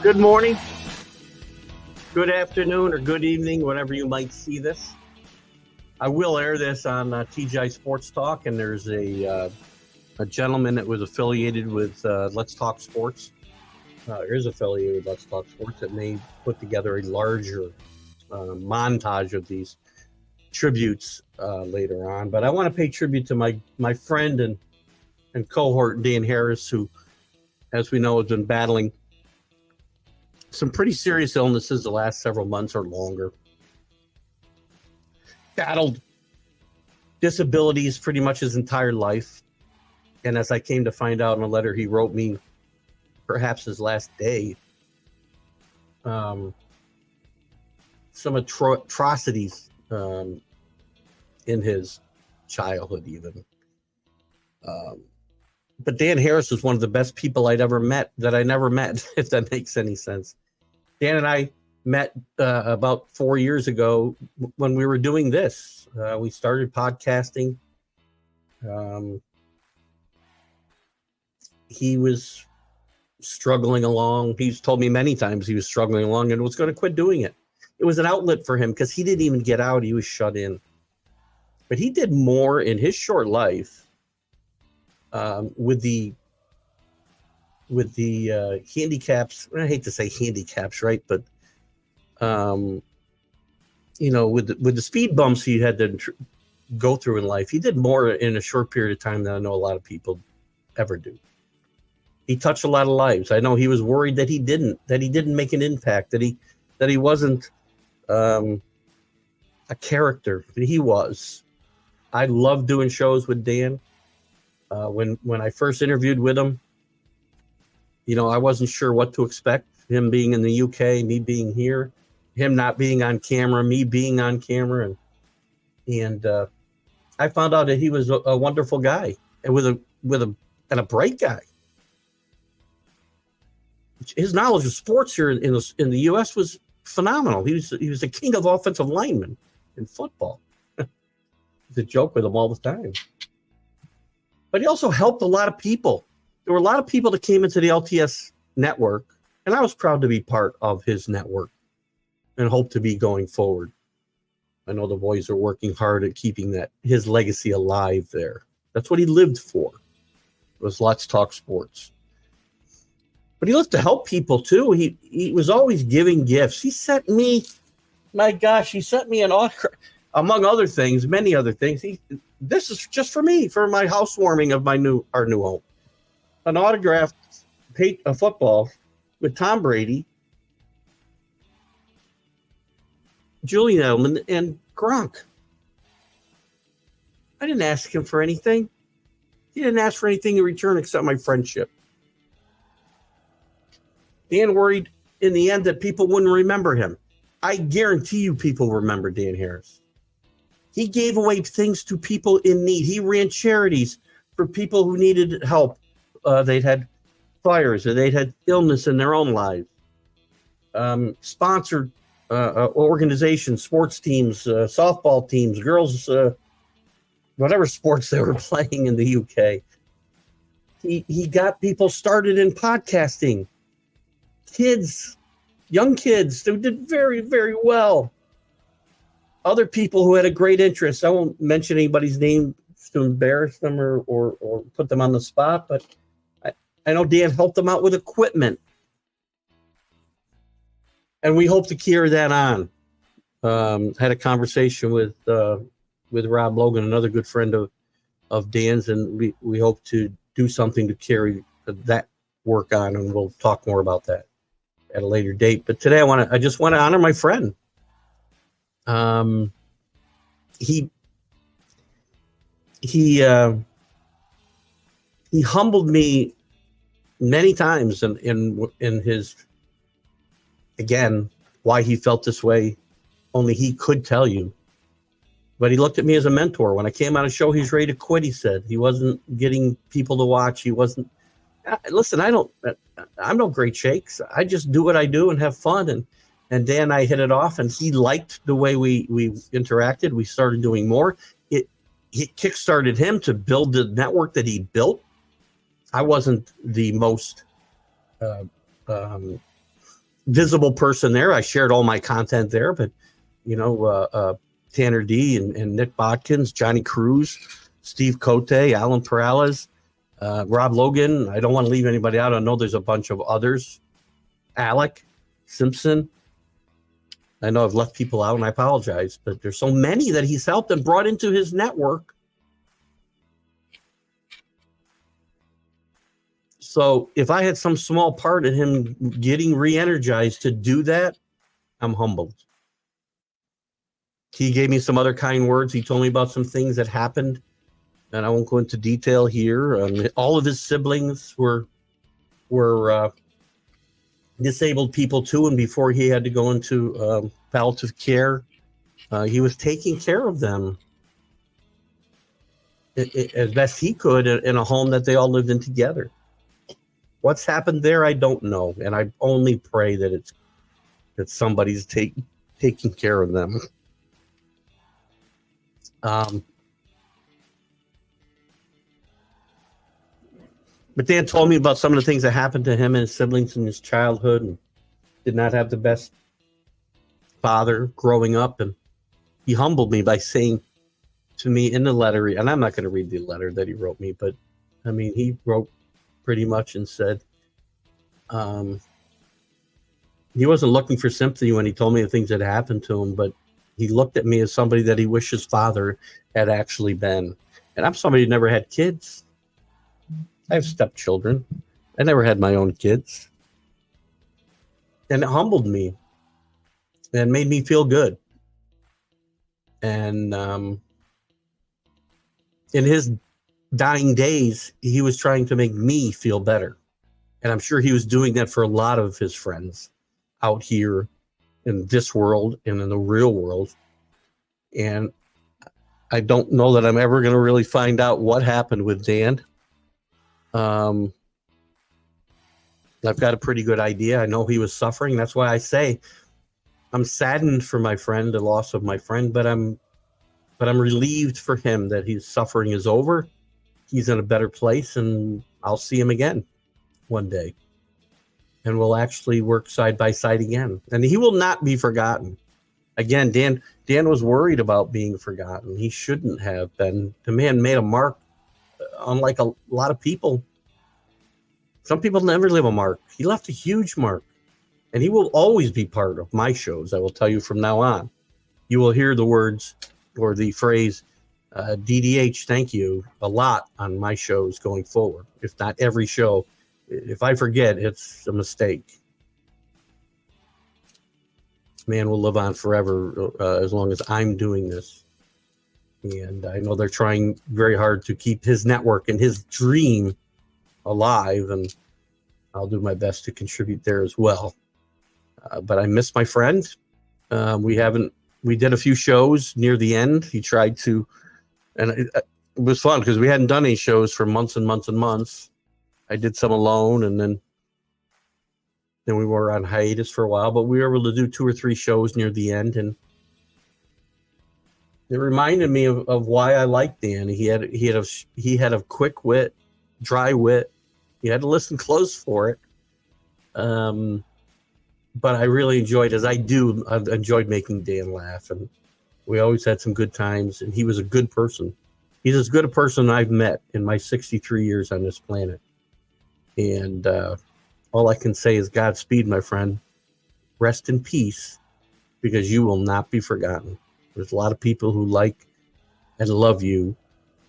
Good morning, good afternoon, or good evening, whenever you might see this. I will air this on TGI Sports Talk, and there's a gentleman that was affiliated with Let's Talk Sports. Is affiliated with Let's Talk Sports that may put together a larger montage of these tributes later on. But I want to pay tribute to my friend and cohort Dan Harris, who, as we know, has been battling some pretty serious illnesses the last several months or longer. Battled disabilities pretty much his entire life. And as I came to find out in a letter he wrote me, perhaps his last day, some atrocities in his childhood even. But Dan Harris was one of the best people I'd ever met that I never met, if that makes any sense. Dan and I met about 4 years ago when we were doing this. We started podcasting. He was struggling along. He's told me many times he was struggling along and was going to quit doing it. It was an outlet for him because he didn't even get out. He was shut in. But he did more in his short life with the handicaps. I hate to say handicaps, right? But with the speed bumps he had to go through in life, he did more in a short period of time than I know a lot of people ever do. He touched a lot of lives. I know he was worried that he didn't make an impact, that he wasn't a character, but he was. I love doing shows with Dan. When I first interviewed with him, I wasn't sure what to expect. Him being in the UK, me being here, him not being on camera, me being on camera, and I found out that he was a wonderful guy and a bright guy. His knowledge of sports here in the U.S. was phenomenal. He was the king of offensive linemen in football. It's a joke with him all the time. But he also helped a lot of people. There were a lot of people that came into the LTS network, and I was proud to be part of his network and hope to be going forward. I know the boys are working hard at keeping his legacy alive there. That's what he lived for, was Let's Talk Sports. But he loved to help people too. He was always giving gifts. He sent me an autograph, among other things, many other things. This is just for me, for my housewarming of our new home. An autographed football with Tom Brady, Julian Edelman, and Gronk. I didn't ask him for anything. He didn't ask for anything in return except my friendship. Dan worried in the end that people wouldn't remember him. I guarantee you people remember Dan Harris. He gave away things to people in need. He ran charities for people who needed help. They'd had fires or they'd had illness in their own lives. Sponsored organizations, sports teams, softball teams, girls, whatever sports they were playing in the UK. He got people started in podcasting. Young kids who did very, very well. Other people who had a great interest. I won't mention anybody's name to embarrass them or put them on the spot, but I know Dan helped them out with equipment. And we hope to carry that on. Had a conversation with Rob Logan, another good friend of Dan's, and we hope to do something to carry that work on, and we'll talk more about that at a later date. But today I just want to honor my friend. He humbled me many times in his, again, why he felt this way, only he could tell you. But he looked at me as a mentor. When I came on a show, he's ready to quit, he said. He wasn't getting people to watch. He wasn't. Listen, I'm no great shakes. I just do what I do and have fun. And Dan and I hit it off, and he liked the way we interacted. We started doing more. It kickstarted him to build the network that he built. I wasn't the most visible person there. I shared all my content there, but Tanner D and Nick Botkins, Johnny Cruz, Steve Cote, Alan Perales, Rob Logan. I don't want to leave anybody out. I know there's a bunch of others. Alec Simpson. I know I've left people out, and I apologize, but there's so many that he's helped and brought into his network. So if I had some small part in him getting re-energized to do that, I'm humbled. He gave me some other kind words. He told me about some things that happened, and I won't go into detail here. All of his siblings were disabled people too, and before he had to go into palliative care, he was taking care of them as best he could in a home that they all lived in together. What's happened there, I don't know, and I only pray that somebody's taking care of them. But Dan told me about some of the things that happened to him and his siblings in his childhood, and did not have the best father growing up. And he humbled me by saying to me in the letter, and I'm not going to read the letter that he wrote me, but I mean, he wrote pretty much and said he wasn't looking for sympathy when he told me the things that happened to him, but he looked at me as somebody that he wished his father had actually been. And I'm somebody who never had kids. I have stepchildren. I never had my own kids. And it humbled me and made me feel good. And in his dying days, he was trying to make me feel better. And I'm sure he was doing that for a lot of his friends out here in this world and in the real world. And I don't know that I'm ever going to really find out what happened with Dan. I've got a pretty good idea. I know he was suffering. That's why I say I'm saddened for my friend, the loss of my friend, but I'm relieved for him that his suffering is over. He's in a better place, and I'll see him again one day. And we'll actually work side by side again. And he will not be forgotten. Again, Dan was worried about being forgotten. He shouldn't have been. The man made a mark, unlike a lot of people. Some people never leave a mark. He left a huge mark. And he will always be part of my shows, I will tell you from now on. You will hear the words or the phrase, DDH, thank you, a lot on my shows going forward. If not every show. If I forget, it's a mistake. This man will live on forever as long as I'm doing this. And I know they're trying very hard to keep his network and his dream alive, and I'll do my best to contribute there as well. But I miss my friend. We did a few shows near the end. He tried to, and it was fun because we hadn't done any shows for months and months and months. I did some alone, and then we were on hiatus for a while, but we were able to do 2 or 3 shows near the end, and it reminded me of why I liked Dan. He had a quick wit, dry wit. You had to listen close for it. But I really enjoyed, I enjoyed making Dan laugh, and we always had some good times, and he was a good person. He's as good a person I've met in my 63 years on this planet. And all I can say is Godspeed, my friend. Rest in peace, because you will not be forgotten. There's a lot of people who like and love you,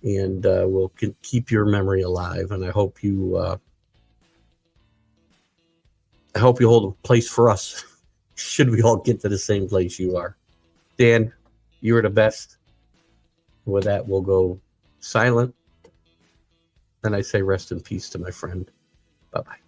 and will keep your memory alive. And I hope you hold a place for us should we all get to the same place you are. Dan, you are the best. With that, we'll go silent. And I say rest in peace to my friend. Bye-bye.